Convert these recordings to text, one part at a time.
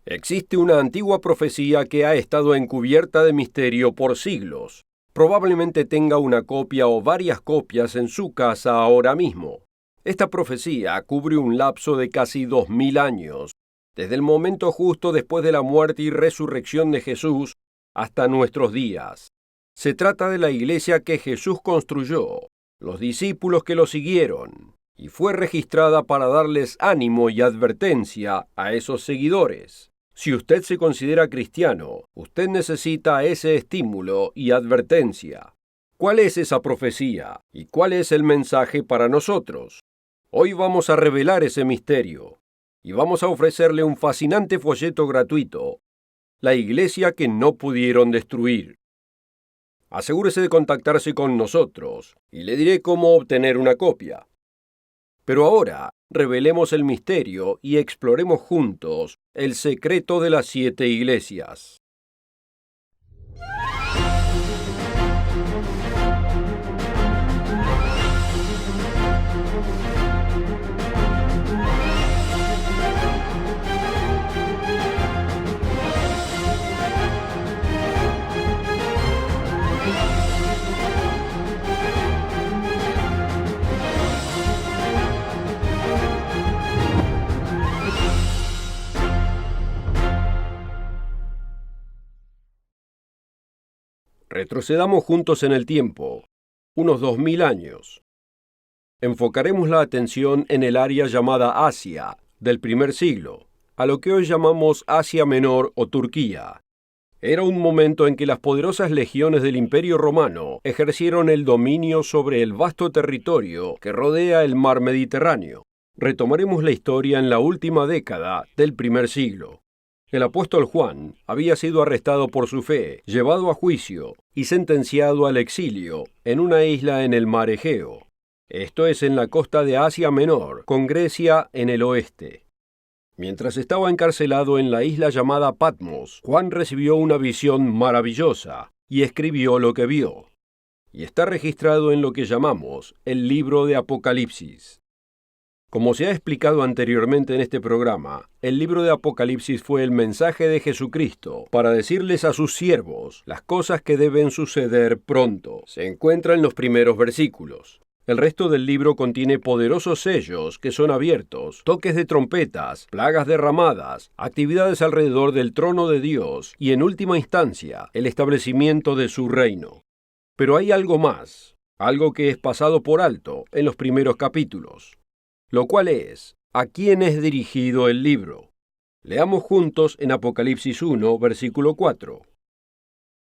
Existe una antigua profecía que ha estado encubierta de misterio por siglos. Probablemente tenga una copia o varias copias en su casa ahora mismo. Esta profecía cubre un lapso de casi 2000 años, desde el momento justo después de la muerte y resurrección de Jesús hasta nuestros días. Se trata de la iglesia que Jesús construyó, los discípulos que lo siguieron, y fue registrada para darles ánimo y advertencia a esos seguidores. Si usted se considera cristiano, usted necesita ese estímulo y advertencia. ¿Cuál es esa profecía y cuál es el mensaje para nosotros? Hoy vamos a revelar ese misterio y vamos a ofrecerle un fascinante folleto gratuito, La iglesia que no pudieron destruir. Asegúrese de contactarse con nosotros y le diré cómo obtener una copia. Pero ahora, revelemos el misterio y exploremos juntos el secreto de las 7 iglesias. Retrocedamos juntos en el tiempo, unos 2000 años. Enfocaremos la atención en el área llamada Asia, del primer siglo, a lo que hoy llamamos Asia Menor o Turquía. Era un momento en que las poderosas legiones del Imperio Romano ejercieron el dominio sobre el vasto territorio que rodea el mar Mediterráneo. Retomaremos la historia en la última década del primer siglo. El apóstol Juan había sido arrestado por su fe, llevado a juicio y sentenciado al exilio en una isla en el mar Egeo. Esto es en la costa de Asia Menor, con Grecia en el oeste. Mientras estaba encarcelado en la isla llamada Patmos, Juan recibió una visión maravillosa y escribió lo que vio. Y está registrado en lo que llamamos el libro de Apocalipsis. Como se ha explicado anteriormente en este programa, el libro de Apocalipsis fue el mensaje de Jesucristo para decirles a sus siervos las cosas que deben suceder pronto. Se encuentra en los primeros versículos. El resto del libro contiene poderosos sellos que son abiertos, toques de trompetas, plagas derramadas, actividades alrededor del trono de Dios y, en última instancia, el establecimiento de su reino. Pero hay algo más, algo que es pasado por alto en los primeros capítulos. Lo cual es, ¿a quién es dirigido el libro? Leamos juntos en Apocalipsis 1, versículo 4.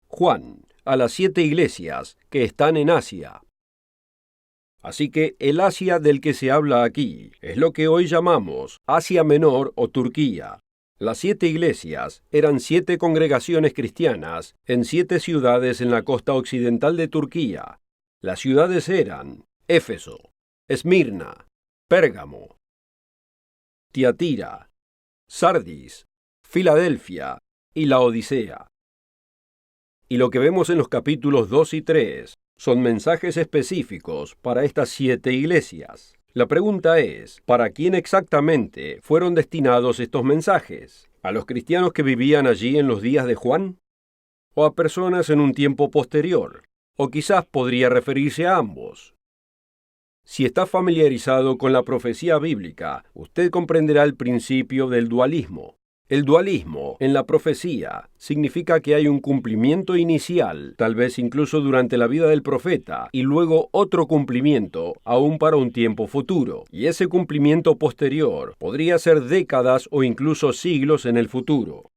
Juan, a las 7 iglesias que están en Asia. Así que el Asia del que se habla aquí es lo que hoy llamamos Asia Menor o Turquía. Las 7 iglesias eran 7 congregaciones cristianas en 7 ciudades en la costa occidental de Turquía. Las ciudades eran Éfeso, Esmirna, Pérgamo, Tiatira, Sardis, Filadelfia y la Odisea. Y lo que vemos en los capítulos 2 y 3 son mensajes específicos para estas 7 iglesias. La pregunta es, ¿para quién exactamente fueron destinados estos mensajes? ¿A los cristianos que vivían allí en los días de Juan? ¿O a personas en un tiempo posterior? ¿O quizás podría referirse a ambos? Si está familiarizado con la profecía bíblica, usted comprenderá el principio del dualismo. El dualismo en la profecía significa que hay un cumplimiento inicial, tal vez incluso durante la vida del profeta, y luego otro cumplimiento, aún para un tiempo futuro. Y ese cumplimiento posterior podría ser décadas o incluso siglos en el futuro.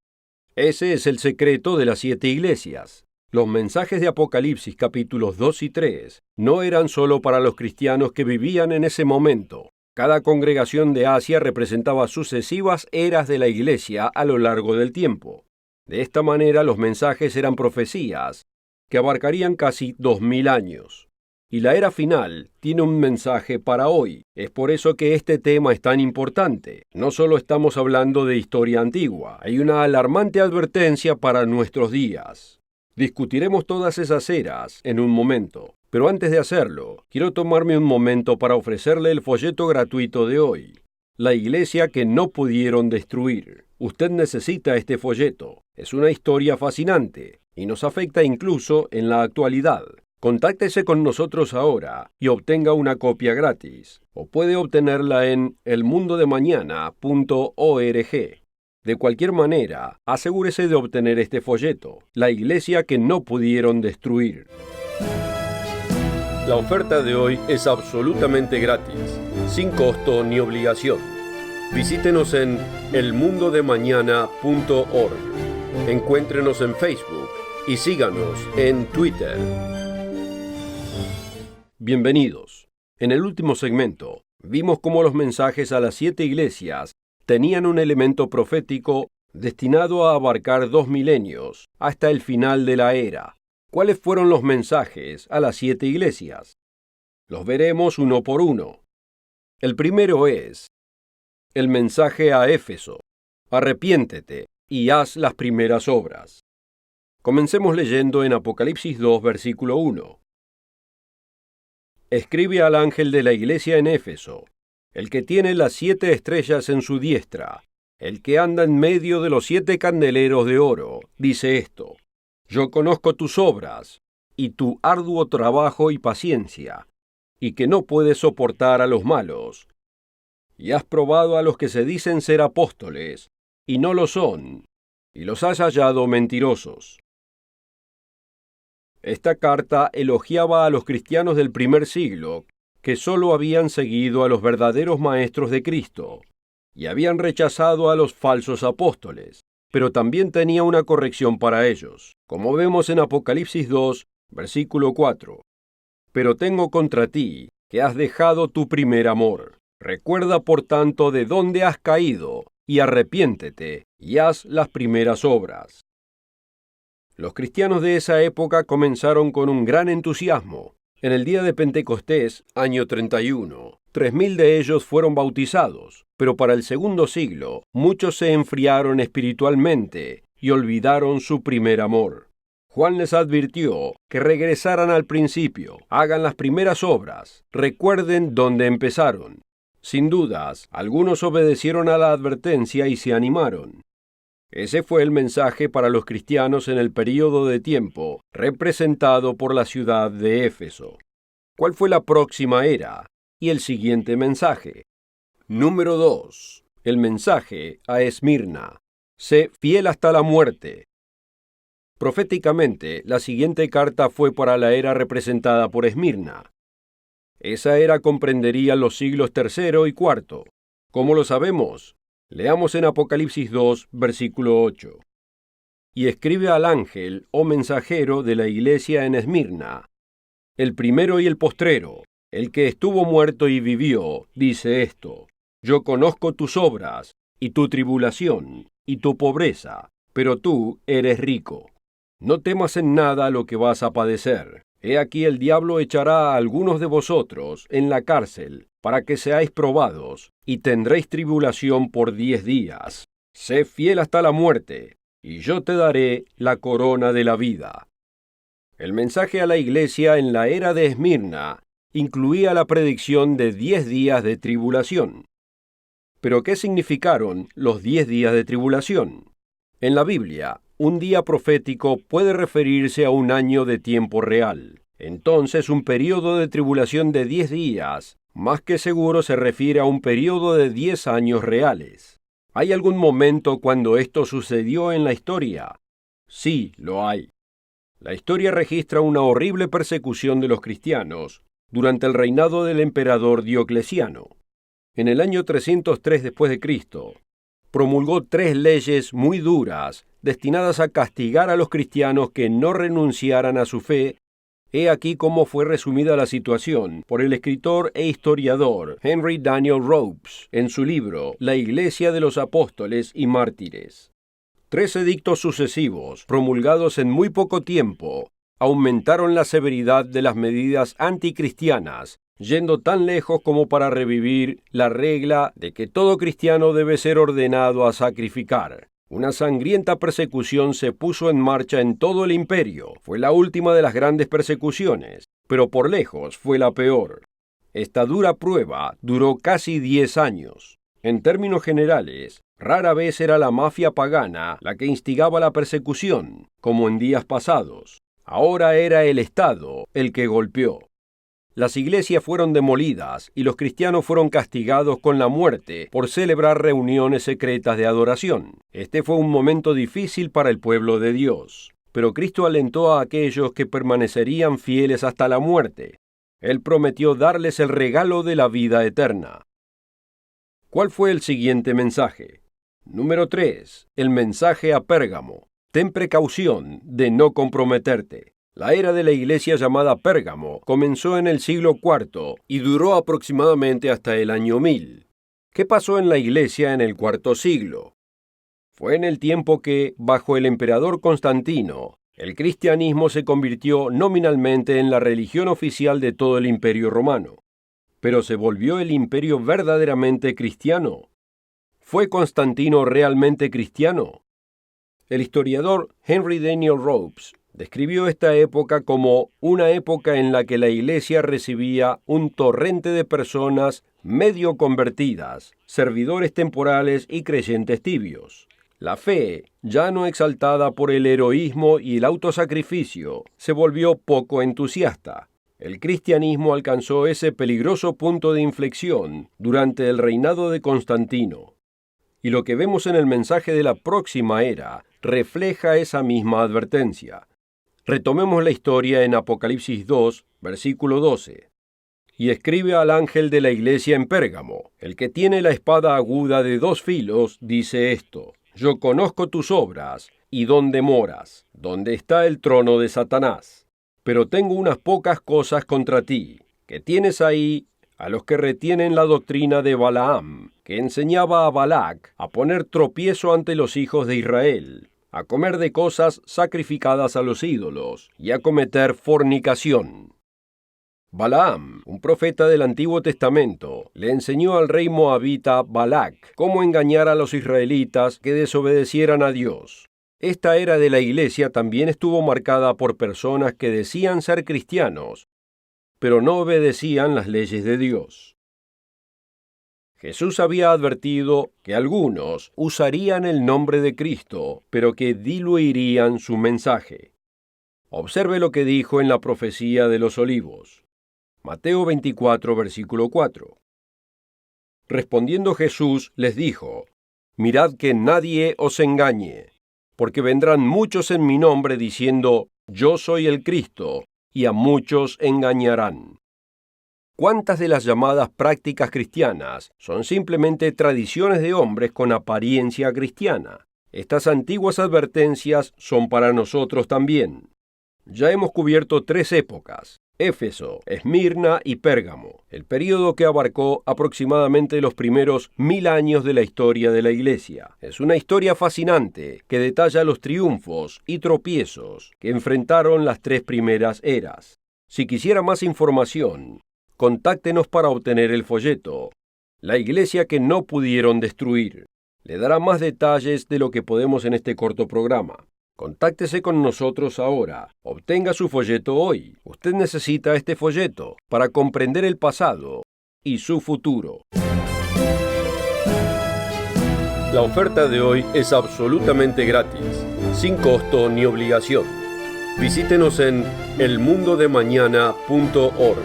Ese es el secreto de las 7 iglesias. Los mensajes de Apocalipsis capítulos 2 y 3 no eran solo para los cristianos que vivían en ese momento. Cada congregación de Asia representaba sucesivas eras de la iglesia a lo largo del tiempo. De esta manera los mensajes eran profecías que abarcarían casi 2000 años. Y la era final tiene un mensaje para hoy. Es por eso que este tema es tan importante. No solo estamos hablando de historia antigua, hay una alarmante advertencia para nuestros días. Discutiremos todas esas eras en un momento, pero antes de hacerlo, quiero tomarme un momento para ofrecerle el folleto gratuito de hoy. La iglesia que no pudieron destruir. Usted necesita este folleto. Es una historia fascinante y nos afecta incluso en la actualidad. Contáctese con nosotros ahora y obtenga una copia gratis, o puede obtenerla en elmundodemañana.org. De cualquier manera, asegúrese de obtener este folleto, La iglesia que no pudieron destruir. La oferta de hoy es absolutamente gratis, sin costo ni obligación. Visítenos en elmundodemañana.org. Encuéntrenos en Facebook y síganos en Twitter. Bienvenidos. En el último segmento, vimos cómo los mensajes a las 7 iglesias tenían un elemento profético destinado a abarcar 2 milenios, hasta el final de la era. ¿Cuáles fueron los mensajes a las 7 iglesias? Los veremos uno por uno. El primero es el mensaje a Éfeso: arrepiéntete y haz las primeras obras. Comencemos leyendo en Apocalipsis 2, versículo 1. Escribe al ángel de la iglesia en Éfeso, el que tiene las 7 estrellas en su diestra, el que anda en medio de los 7 candeleros de oro, dice esto: Yo conozco tus obras, y tu arduo trabajo y paciencia, y que no puedes soportar a los malos. Y has probado a los que se dicen ser apóstoles, y no lo son, y los has hallado mentirosos. Esta carta elogiaba a los cristianos del primer siglo, que solo habían seguido a los verdaderos maestros de Cristo, y habían rechazado a los falsos apóstoles, pero también tenía una corrección para ellos, como vemos en Apocalipsis 2, versículo 4. Pero tengo contra ti, que has dejado tu primer amor. Recuerda, por tanto, de dónde has caído, y arrepiéntete, y haz las primeras obras. Los cristianos de esa época comenzaron con un gran entusiasmo. En el día de Pentecostés, año 31, 3.000 de ellos fueron bautizados, pero para el segundo siglo, muchos se enfriaron espiritualmente y olvidaron su primer amor. Juan les advirtió que regresaran al principio, hagan las primeras obras, recuerden dónde empezaron. Sin dudas, algunos obedecieron a la advertencia y se animaron. Ese fue el mensaje para los cristianos en el período de tiempo representado por la ciudad de Éfeso. ¿Cuál fue la próxima era? Y el siguiente mensaje. Número 2. El mensaje a Esmirna. Sé fiel hasta la muerte. Proféticamente, la siguiente carta fue para la era representada por Esmirna. Esa era comprendería los siglos III y IV. ¿Cómo lo sabemos? Leamos en Apocalipsis 2, versículo 8. Y escribe al ángel o mensajero de la iglesia en Esmirna: el primero y el postrero, el que estuvo muerto y vivió, dice esto: Yo conozco tus obras, y tu tribulación, y tu pobreza, pero tú eres rico. No temas en nada lo que vas a padecer. He aquí el diablo echará a algunos de vosotros en la cárcel, para que seáis probados, y tendréis tribulación por 10 días. Sé fiel hasta la muerte, y yo te daré la corona de la vida. El mensaje a la iglesia en la era de Esmirna incluía la predicción de 10 días de tribulación. ¿Pero qué significaron los 10 días de tribulación? En la Biblia, un día profético puede referirse a un año de tiempo real. Entonces, un período de tribulación de 10 días, más que seguro se refiere a un período de 10 años reales. ¿Hay algún momento cuando esto sucedió en la historia? Sí, lo hay. La historia registra una horrible persecución de los cristianos durante el reinado del emperador Diocleciano. En el año 303 después de Cristo, promulgó 3 leyes muy duras destinadas a castigar a los cristianos que no renunciaran a su fe. He aquí cómo fue resumida la situación por el escritor e historiador Henry Daniel Ropes en su libro La Iglesia de los Apóstoles y Mártires. 3 edictos sucesivos, promulgados en muy poco tiempo, aumentaron la severidad de las medidas anticristianas, yendo tan lejos como para revivir la regla de que todo cristiano debe ser ordenado a sacrificar. Una sangrienta persecución se puso en marcha en todo el imperio. Fue la última de las grandes persecuciones, pero por lejos fue la peor. Esta dura prueba duró casi 10 años. En términos generales, rara vez era la mafia pagana la que instigaba la persecución, como en días pasados. Ahora era el Estado el que golpeó. Las iglesias fueron demolidas y los cristianos fueron castigados con la muerte por celebrar reuniones secretas de adoración. Este fue un momento difícil para el pueblo de Dios, pero Cristo alentó a aquellos que permanecerían fieles hasta la muerte. Él prometió darles el regalo de la vida eterna. ¿Cuál fue el siguiente mensaje? Número 3. El mensaje a Pérgamo. Ten precaución de no comprometerte. La era de la iglesia llamada Pérgamo comenzó en el siglo IV y duró aproximadamente hasta el año 1000. ¿Qué pasó en la iglesia en el cuarto siglo? Fue en el tiempo que, bajo el emperador Constantino, el cristianismo se convirtió nominalmente en la religión oficial de todo el imperio romano. ¿Pero se volvió el imperio verdaderamente cristiano? ¿Fue Constantino realmente cristiano? El historiador Henry Daniel Ropes describió esta época como una época en la que la iglesia recibía un torrente de personas medio convertidas, servidores temporales y creyentes tibios. La fe, ya no exaltada por el heroísmo y el autosacrificio, se volvió poco entusiasta. El cristianismo alcanzó ese peligroso punto de inflexión durante el reinado de Constantino. Y lo que vemos en el mensaje de la próxima era refleja esa misma advertencia. Retomemos la historia en Apocalipsis 2, versículo 12. Y escribe al ángel de la iglesia en Pérgamo, el que tiene la espada aguda de 2 filos, dice esto: Yo conozco tus obras y dónde moras, donde está el trono de Satanás. Pero tengo unas pocas cosas contra ti, que tienes ahí a los que retienen la doctrina de Balaam, que enseñaba a Balac a poner tropiezo ante los hijos de Israel, a comer de cosas sacrificadas a los ídolos y a cometer fornicación. Balaam, un profeta del Antiguo Testamento, le enseñó al rey moabita Balac cómo engañar a los israelitas que desobedecieran a Dios. Esta era de la iglesia también estuvo marcada por personas que decían ser cristianos, pero no obedecían las leyes de Dios. Jesús había advertido que algunos usarían el nombre de Cristo, pero que diluirían su mensaje. Observe lo que dijo en la profecía de los olivos. Mateo 24, versículo 4. Respondiendo Jesús les dijo: Mirad que nadie os engañe, porque vendrán muchos en mi nombre diciendo: Yo soy el Cristo, y a muchos engañarán. ¿Cuántas de las llamadas prácticas cristianas son simplemente tradiciones de hombres con apariencia cristiana? Estas antiguas advertencias son para nosotros también. Ya hemos cubierto 3 épocas: Éfeso, Esmirna y Pérgamo, el período que abarcó aproximadamente los primeros 1000 años de la historia de la Iglesia. Es una historia fascinante que detalla los triunfos y tropiezos que enfrentaron las 3 primeras eras. Si quisiera más información, contáctenos para obtener el folleto La Iglesia que no pudieron destruir. Le dará más detalles de lo que podemos en este corto programa. Contáctese con nosotros ahora. Obtenga su folleto hoy. Usted necesita este folleto para comprender el pasado y su futuro. La oferta de hoy es absolutamente gratis, sin costo ni obligación. Visítenos en elmundodemañana.org.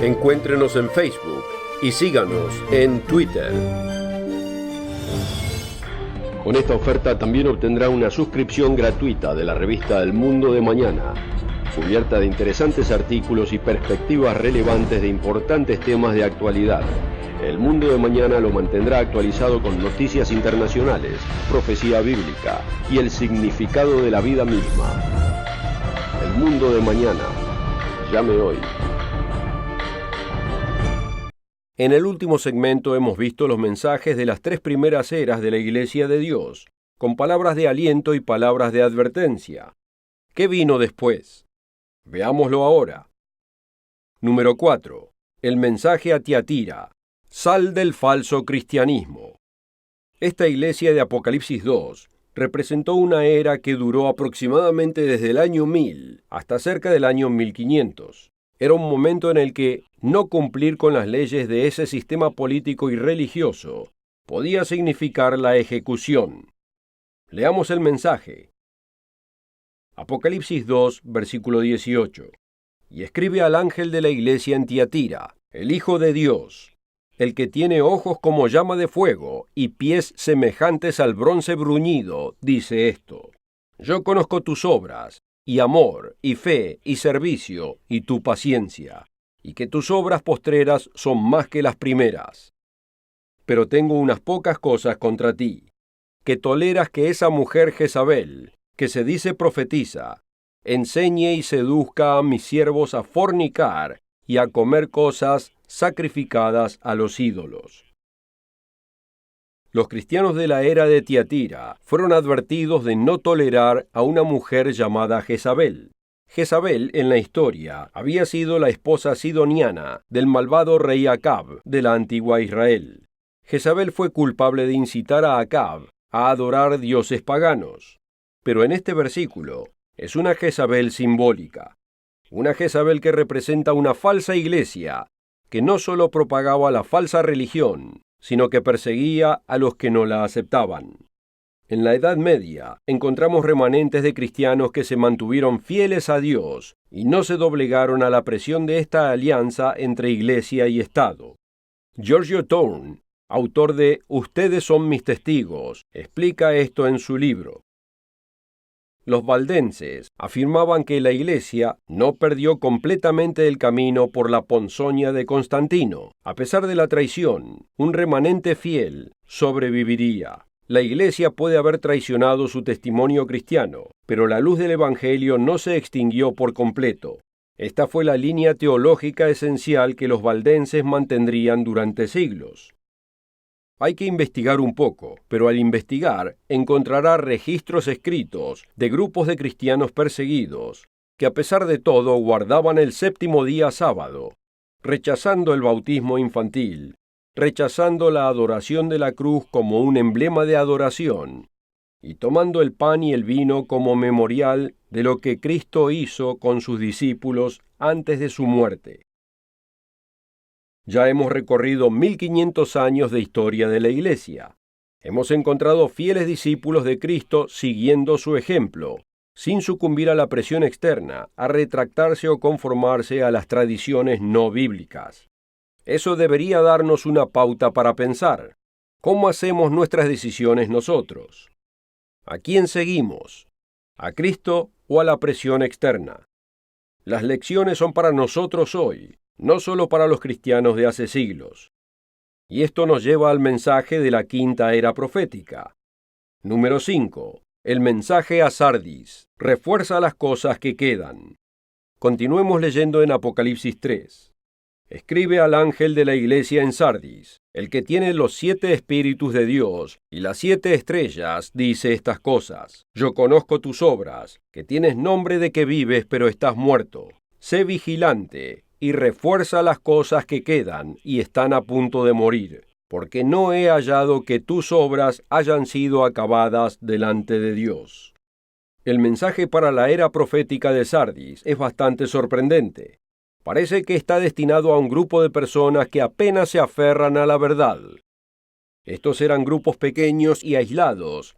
Encuéntrenos en Facebook y síganos en Twitter. Con esta oferta también obtendrá una suscripción gratuita de la revista El Mundo de Mañana, cubierta de interesantes artículos y perspectivas relevantes de importantes temas de actualidad. El Mundo de Mañana lo mantendrá actualizado con noticias internacionales, profecía bíblica y el significado de la vida misma. El Mundo de Mañana. Llame hoy. En el último segmento hemos visto los mensajes de las 3 primeras eras de la Iglesia de Dios, con palabras de aliento y palabras de advertencia. ¿Qué vino después? Veámoslo ahora. Número 4. El mensaje a Tiatira. Sal del falso cristianismo. Esta iglesia de Apocalipsis 2 representó una era que duró aproximadamente desde el año 1000 hasta cerca del año 1500. Era un momento en el que no cumplir con las leyes de ese sistema político y religioso podía significar la ejecución. Leamos el mensaje. Apocalipsis 2, versículo 18. Y escribe al ángel de la iglesia en Tiatira, el Hijo de Dios, el que tiene ojos como llama de fuego y pies semejantes al bronce bruñido, dice esto: Yo conozco tus obras, y amor, y fe, y servicio, y tu paciencia, y que tus obras postreras son más que las primeras. Pero tengo unas pocas cosas contra ti, que toleras que esa mujer Jezabel, que se dice profetiza, enseñe y seduzca a mis siervos a fornicar y a comer cosas sacrificadas a los ídolos. Los cristianos de la era de Tiatira fueron advertidos de no tolerar a una mujer llamada Jezabel. Jezabel, en la historia, había sido la esposa sidoniana del malvado rey Acab de la antigua Israel. Jezabel fue culpable de incitar a Acab a adorar dioses paganos. Pero en este versículo es una Jezabel simbólica, una Jezabel que representa una falsa iglesia que no solo propagaba la falsa religión, sino que perseguía a los que no la aceptaban. En la Edad Media encontramos remanentes de cristianos que se mantuvieron fieles a Dios y no se doblegaron a la presión de esta alianza entre iglesia y Estado. Giorgio Thorne, autor de Ustedes son mis testigos, explica esto en su libro. Los valdenses afirmaban que la Iglesia no perdió completamente el camino por la ponzoña de Constantino. A pesar de la traición, un remanente fiel sobreviviría. La Iglesia puede haber traicionado su testimonio cristiano, pero la luz del Evangelio no se extinguió por completo. Esta fue la línea teológica esencial que los valdenses mantendrían durante siglos. Hay que investigar un poco, pero al investigar encontrará registros escritos de grupos de cristianos perseguidos que a pesar de todo guardaban el séptimo día sábado, rechazando el bautismo infantil, rechazando la adoración de la cruz como un emblema de adoración, y tomando el pan y el vino como memorial de lo que Cristo hizo con sus discípulos antes de su muerte. Ya hemos recorrido 1500 años de historia de la Iglesia. Hemos encontrado fieles discípulos de Cristo siguiendo su ejemplo, sin sucumbir a la presión externa, a retractarse o conformarse a las tradiciones no bíblicas. Eso debería darnos una pauta para pensar. ¿Cómo hacemos nuestras decisiones nosotros? ¿A quién seguimos? ¿A Cristo o a la presión externa? Las lecciones son para nosotros hoy, no solo para los cristianos de hace siglos. Y esto nos lleva al mensaje de la quinta era profética. Número 5. El mensaje a Sardis. Refuerza las cosas que quedan. Continuemos leyendo en Apocalipsis 3. Escribe al ángel de la iglesia en Sardis, el que tiene los 7 espíritus de Dios y las 7 estrellas, dice estas cosas. Yo conozco tus obras, que tienes nombre de que vives, pero estás muerto. Sé vigilante y refuerza las cosas que quedan y están a punto de morir, porque no he hallado que tus obras hayan sido acabadas delante de Dios. El mensaje para la era profética de Sardis es bastante sorprendente. Parece que está destinado a un grupo de personas que apenas se aferran a la verdad. Estos eran grupos pequeños y aislados,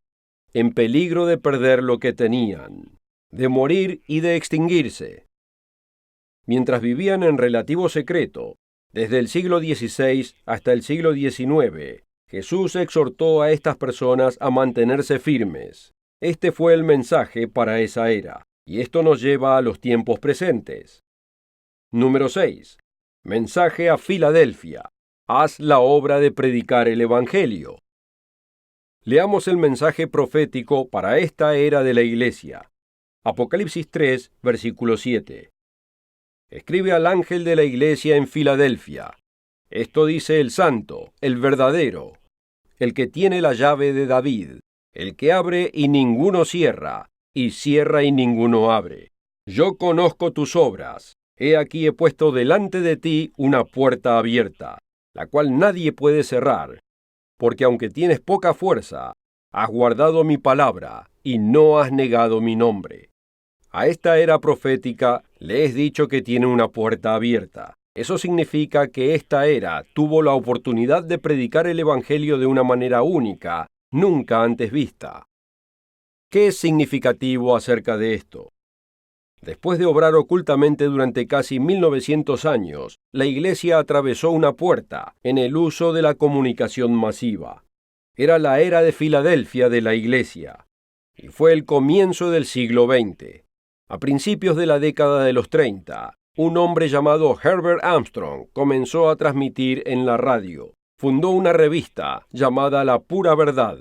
en peligro de perder lo que tenían, de morir y de extinguirse. Mientras vivían en relativo secreto, desde el siglo XVI hasta el siglo XIX, Jesús exhortó a estas personas a mantenerse firmes. Este fue el mensaje para esa era, y esto nos lleva a los tiempos presentes. Número 6. Mensaje a Filadelfia. Haz la obra de predicar el Evangelio. Leamos el mensaje profético para esta era de la Iglesia. Apocalipsis 3, versículo 7. Escribe al ángel de la iglesia en Filadelfia. Esto dice el santo, el verdadero, el que tiene la llave de David, el que abre y ninguno cierra, y cierra y ninguno abre. Yo conozco tus obras. He aquí he puesto delante de ti una puerta abierta, la cual nadie puede cerrar, porque aunque tienes poca fuerza, has guardado mi palabra y no has negado mi nombre. A esta era profética le es dicho que tiene una puerta abierta. Eso significa que esta era tuvo la oportunidad de predicar el Evangelio de una manera única, nunca antes vista. ¿Qué es significativo acerca de esto? Después de obrar ocultamente durante casi 1900 años, la Iglesia atravesó una puerta en el uso de la comunicación masiva. Era la era de Filadelfia de la Iglesia, y fue el comienzo del siglo XX. A principios de la década de los 30, un hombre llamado Herbert Armstrong comenzó a transmitir en la radio. Fundó una revista llamada La Pura Verdad.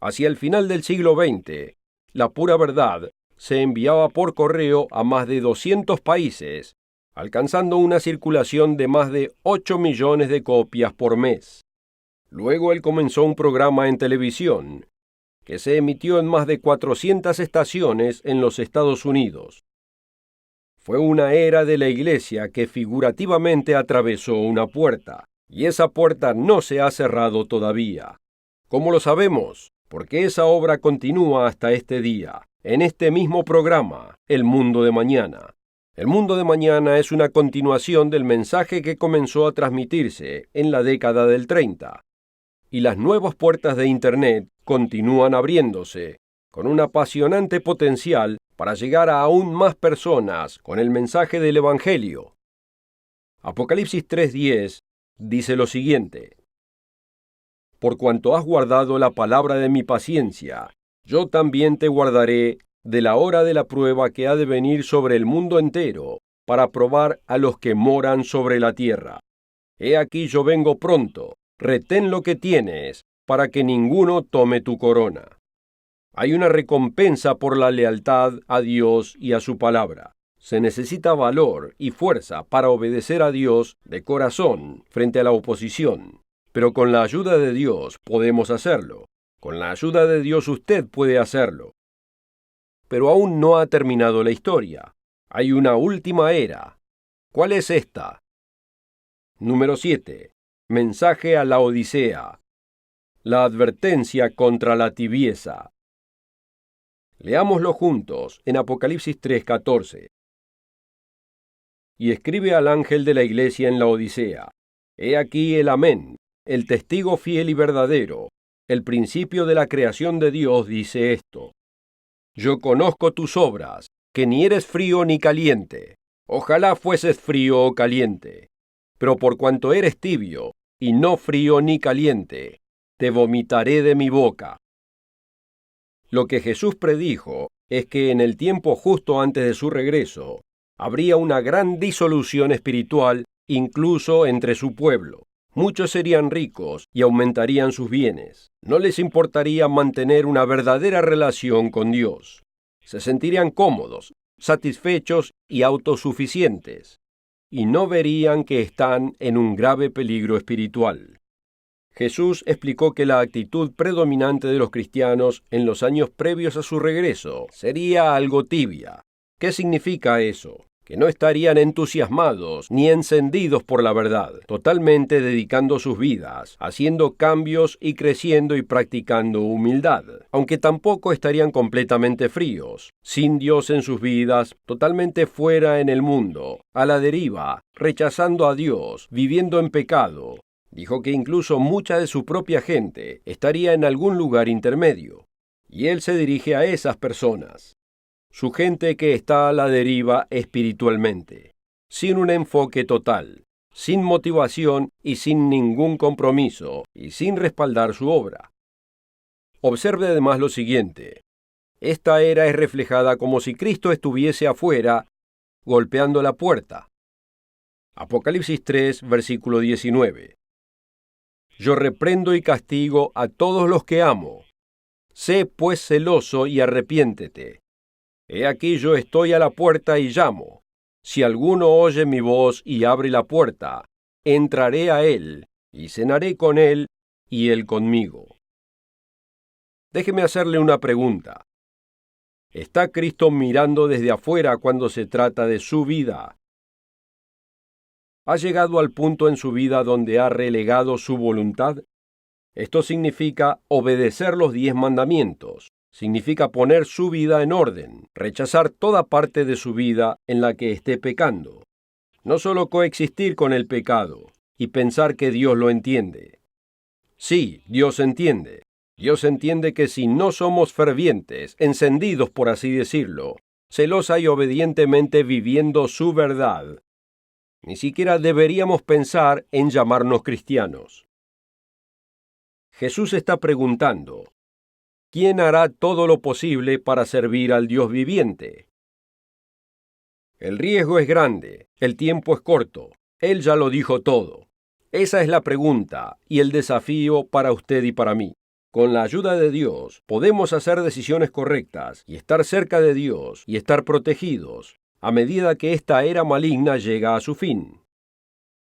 Hacia el final del siglo XX, La Pura Verdad se enviaba por correo a más de 200 países, alcanzando una circulación de más de 8 millones de copias por mes. Luego él comenzó un programa en televisión, que se emitió en más de 400 estaciones en los Estados Unidos. Fue una era de la Iglesia que figurativamente atravesó una puerta, y esa puerta no se ha cerrado todavía. ¿Cómo lo sabemos? Porque esa obra continúa hasta este día, en este mismo programa, El Mundo de Mañana. El Mundo de Mañana es una continuación del mensaje que comenzó a transmitirse en la década del 30. Y las nuevas puertas de Internet continúan abriéndose, con un apasionante potencial para llegar a aún más personas con el mensaje del Evangelio. Apocalipsis 3:10 dice lo siguiente: Por cuanto has guardado la palabra de mi paciencia, yo también te guardaré de la hora de la prueba que ha de venir sobre el mundo entero, para probar a los que moran sobre la tierra. He aquí yo vengo pronto. Retén lo que tienes, para que ninguno tome tu corona. Hay una recompensa por la lealtad a Dios y a su palabra. Se necesita valor y fuerza para obedecer a Dios de corazón frente a la oposición. Pero con la ayuda de Dios podemos hacerlo. Con la ayuda de Dios usted puede hacerlo. Pero aún no ha terminado la historia. Hay una última era. ¿Cuál es esta? Número 7. Mensaje a la Odisea. La advertencia contra la tibieza. Leámoslo juntos en Apocalipsis 3:14. Y escribe al ángel de la iglesia en la Odisea: He aquí el Amén, el testigo fiel y verdadero, el principio de la creación de Dios, dice esto: Yo conozco tus obras, que ni eres frío ni caliente. Ojalá fueses frío o caliente. Pero por cuanto eres tibio, y no frío ni caliente, te vomitaré de mi boca. Lo que Jesús predijo es que en el tiempo justo antes de su regreso, habría una gran disolución espiritual incluso entre su pueblo. Muchos serían ricos y aumentarían sus bienes. No les importaría mantener una verdadera relación con Dios. Se sentirían cómodos, satisfechos y autosuficientes, y no verían que están en un grave peligro espiritual. Jesús explicó que la actitud predominante de los cristianos en los años previos a su regreso sería algo tibia. ¿Qué significa eso? Que no estarían entusiasmados ni encendidos por la verdad, totalmente dedicando sus vidas, haciendo cambios y creciendo y practicando humildad, aunque tampoco estarían completamente fríos, sin Dios en sus vidas, totalmente fuera en el mundo, a la deriva, rechazando a Dios, viviendo en pecado. Dijo que incluso mucha de su propia gente estaría en algún lugar intermedio, y él se dirige a esas personas. Su gente que está a la deriva espiritualmente, sin un enfoque total, sin motivación y sin ningún compromiso, y sin respaldar su obra. Observe además lo siguiente: esta era es reflejada como si Cristo estuviese afuera, golpeando la puerta. Apocalipsis 3, versículo 19. Yo reprendo y castigo a todos los que amo. Sé pues celoso y arrepiéntete. He aquí yo estoy a la puerta y llamo. Si alguno oye mi voz y abre la puerta, entraré a él, y cenaré con él, y él conmigo. Déjeme hacerle una pregunta. ¿Está Cristo mirando desde afuera cuando se trata de su vida? ¿Ha llegado al punto en su vida donde ha relegado su voluntad? Esto significa obedecer los 10 mandamientos. Significa poner su vida en orden, rechazar toda parte de su vida en la que esté pecando. no solo coexistir con el pecado y pensar que Dios lo entiende. Sí, Dios entiende. Dios entiende que si no somos fervientes, encendidos por así decirlo, celosa y obedientemente viviendo su verdad, ni siquiera deberíamos pensar en llamarnos cristianos. Jesús está preguntando, ¿quién hará todo lo posible para servir al Dios viviente? El riesgo es grande, el tiempo es corto. Él ya lo dijo todo. Esa es la pregunta y el desafío para usted y para mí. Con la ayuda de Dios, podemos hacer decisiones correctas y estar cerca de Dios y estar protegidos a medida que esta era maligna llega a su fin.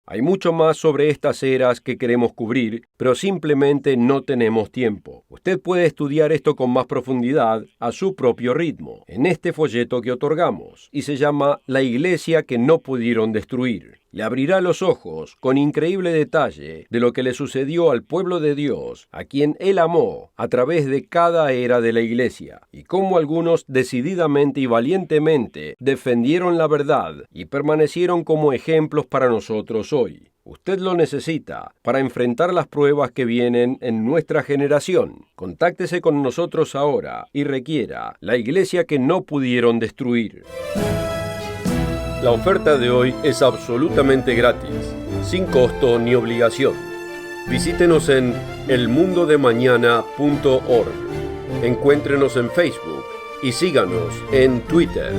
Hay mucho más sobre estas eras que queremos cubrir, pero simplemente no tenemos tiempo. Usted puede estudiar esto con más profundidad a su propio ritmo, en este folleto que otorgamos, y se llama La Iglesia que no pudieron destruir. Le abrirá los ojos con increíble detalle de lo que le sucedió al pueblo de Dios, a quien Él amó a través de cada era de la Iglesia, y cómo algunos decididamente y valientemente defendieron la verdad y permanecieron como ejemplos para nosotros hoy. Usted lo necesita para enfrentar las pruebas que vienen en nuestra generación. Contáctese con nosotros ahora y requiera la iglesia que no pudieron destruir. La oferta de hoy es absolutamente gratis, sin costo ni obligación. Visítenos en elmundodemañana.org. Encuéntrenos en Facebook y síganos en Twitter.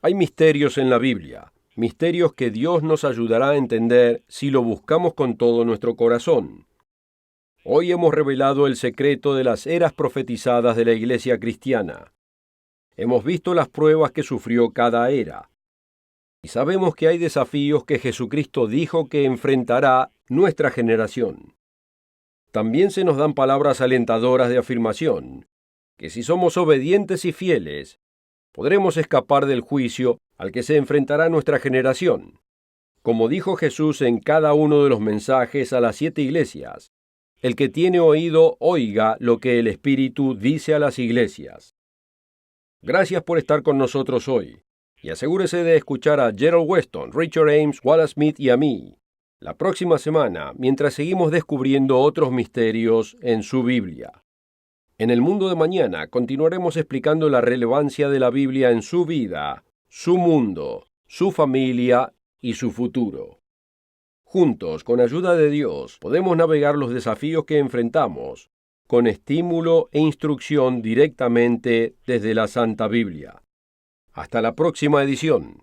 Hay misterios en la Biblia, misterios que Dios nos ayudará a entender si lo buscamos con todo nuestro corazón. Hoy hemos revelado el secreto de las eras profetizadas de la iglesia cristiana. Hemos visto las pruebas que sufrió cada era. Y sabemos que hay desafíos que Jesucristo dijo que enfrentará nuestra generación. También se nos dan palabras alentadoras de afirmación, que si somos obedientes y fieles, podremos escapar del juicio al que se enfrentará nuestra generación. Como dijo Jesús en cada uno de los mensajes a las 7 iglesias, el que tiene oído, oiga lo que el Espíritu dice a las iglesias. Gracias por estar con nosotros hoy, y asegúrese de escuchar a Gerald Weston, Richard Ames, Wallace Smith y a mí la próxima semana, mientras seguimos descubriendo otros misterios en su Biblia. En el mundo de mañana continuaremos explicando la relevancia de la Biblia en su vida, su mundo, su familia y su futuro. Juntos, con ayuda de Dios, podemos navegar los desafíos que enfrentamos con estímulo e instrucción directamente desde la Santa Biblia. Hasta la próxima edición.